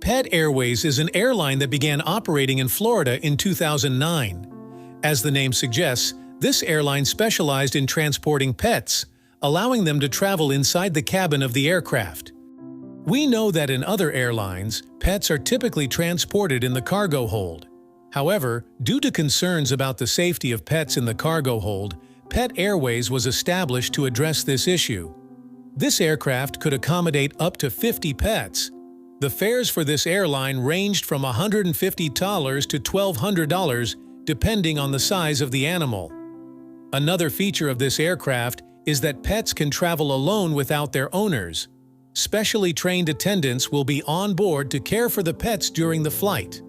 Pet Airways is an airline that began operating in Florida in 2009. As the name suggests, this airline specialized in transporting pets, allowing them to travel inside the cabin of the aircraft. We know that in other airlines, pets are typically transported in the cargo hold. However, due to concerns about the safety of pets in the cargo hold, Pet Airways was established to address this issue. This aircraft could accommodate up to 50 pets. The fares for this airline ranged from $150 to $1,200, depending on the size of the animal. Another feature of this aircraft is that pets can travel alone without their owners. Specially trained attendants will be on board to care for the pets during the flight.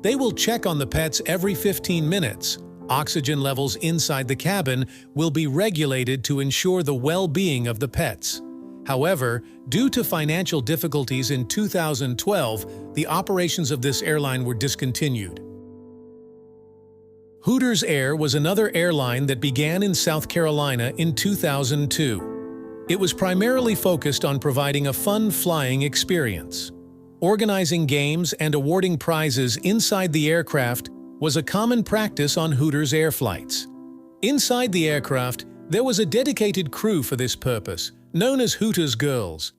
They will check on the pets every 15 minutes. Oxygen levels inside the cabin will be regulated to ensure the well-being of the pets. However, due to financial difficulties in 2012, the operations of this airline were discontinued. Hooters Air was another airline that began in South Carolina in 2002. It was primarily focused on providing a fun flying experience. Organizing games and awarding prizes inside the aircraft was a common practice on Hooters Air flights. Inside the aircraft, there was a dedicated crew for this purpose, known as Hooters Girls.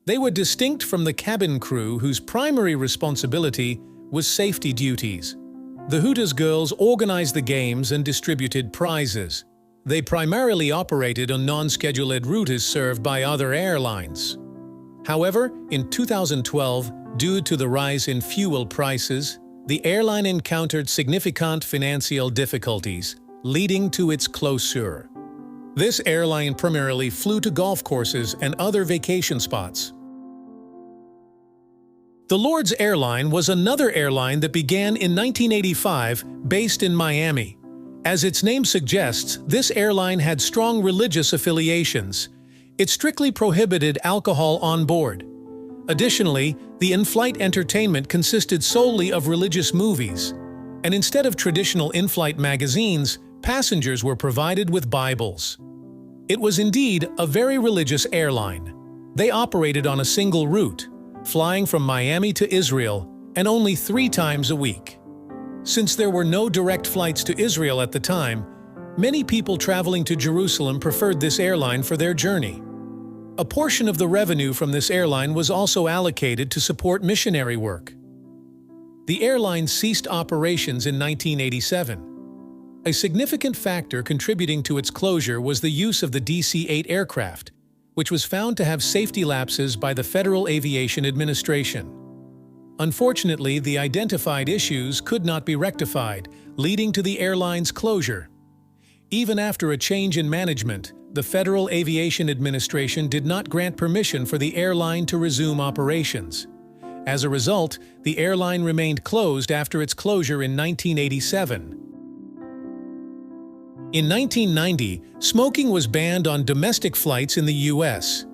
They were distinct from the cabin crew whose primary responsibility was safety duties. The Hooters Girls organized the games and distributed prizes. They primarily operated on non-scheduled routes served by other airlines. However, in 2012, due to the rise in fuel prices, the airline encountered significant financial difficulties, leading to its closure. This airline primarily flew to golf courses and other vacation spots. The Lord's Airline was another airline that began in 1985, based in Miami. As its name suggests, this airline had strong religious affiliations. It strictly prohibited alcohol on board. Additionally, the in-flight entertainment consisted solely of religious movies, and instead of traditional in-flight magazines, passengers were provided with Bibles. It was indeed a very religious airline. They operated on a single route, flying from Miami to Israel, and only 3 times a week. Since there were no direct flights to Israel at the time, many people traveling to Jerusalem preferred this airline for their journey. A portion of the revenue from this airline was also allocated to support missionary work. The airline ceased operations in 1987. A significant factor contributing to its closure was the use of the DC-8 aircraft, which was found to have safety lapses by the Federal Aviation Administration. Unfortunately, the identified issues could not be rectified, leading to the airline's closure. Even after a change in management, the Federal Aviation Administration did not grant permission for the airline to resume operations. As a result, the airline remained closed after its closure in 1987. In 1990, smoking was banned on domestic flights in the U.S.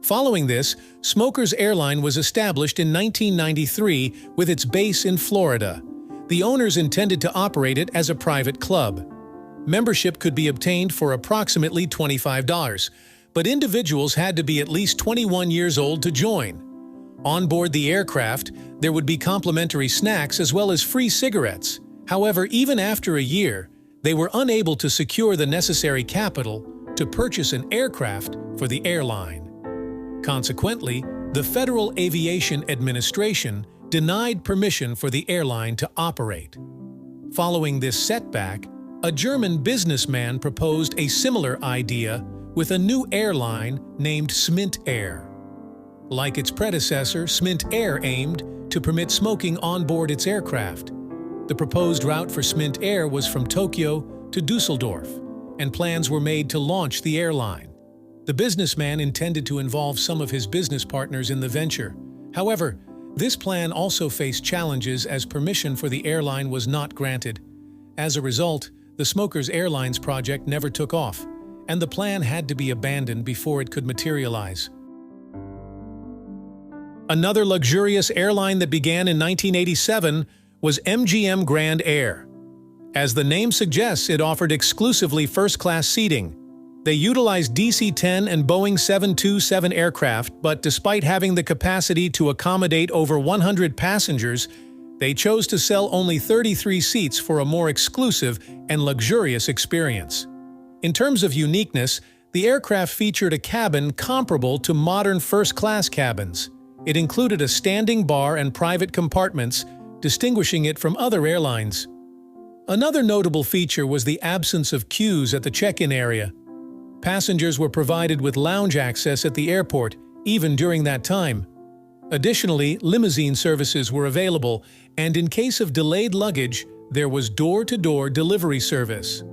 Following this, Smokers Airline was established in 1993 with its base in Florida. The owners intended to operate it as a private club. Membership could be obtained for approximately $25, but individuals had to be at least 21 years old to join. On board the aircraft, there would be complimentary snacks as well as free cigarettes. However, even after a year, they were unable to secure the necessary capital to purchase an aircraft for the airline. Consequently, the Federal Aviation Administration denied permission for the airline to operate. Following this setback, a German businessman proposed a similar idea with a new airline named Smint Air. Like its predecessor, Smint Air aimed to permit smoking on board its aircraft. The proposed route for Smint Air was from Tokyo to Dusseldorf, and plans were made to launch the airline. The businessman intended to involve some of his business partners in the venture. However, this plan also faced challenges as permission for the airline was not granted. As a result, the Smokers Airlines project never took off, and the plan had to be abandoned before it could materialize. Another luxurious airline that began in 1987 was MGM Grand Air. As the name suggests, it offered exclusively first-class seating. They utilized DC-10 and Boeing 727 aircraft, but despite having the capacity to accommodate over 100 passengers, they chose to sell only 33 seats for a more exclusive and luxurious experience. In terms of uniqueness, the aircraft featured a cabin comparable to modern first-class cabins. It included a standing bar and private compartments, distinguishing it from other airlines. Another notable feature was the absence of queues at the check-in area. Passengers were provided with lounge access at the airport, even during that time. Additionally, limousine services were available, and in case of delayed luggage, there was door-to-door delivery service.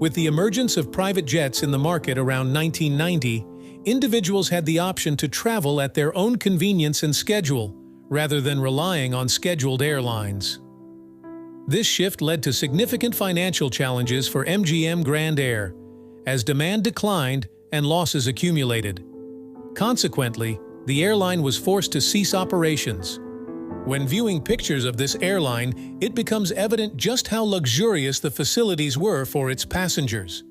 With the emergence of private jets in the market around 1990, individuals had the option to travel at their own convenience and schedule, rather than relying on scheduled airlines. This shift led to significant financial challenges for MGM Grand Air, as demand declined and losses accumulated. Consequently, the airline was forced to cease operations. When viewing pictures of this airline, it becomes evident just how luxurious the facilities were for its passengers.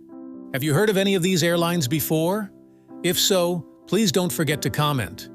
Have you heard of any of these airlines before? If so, please don't forget to comment.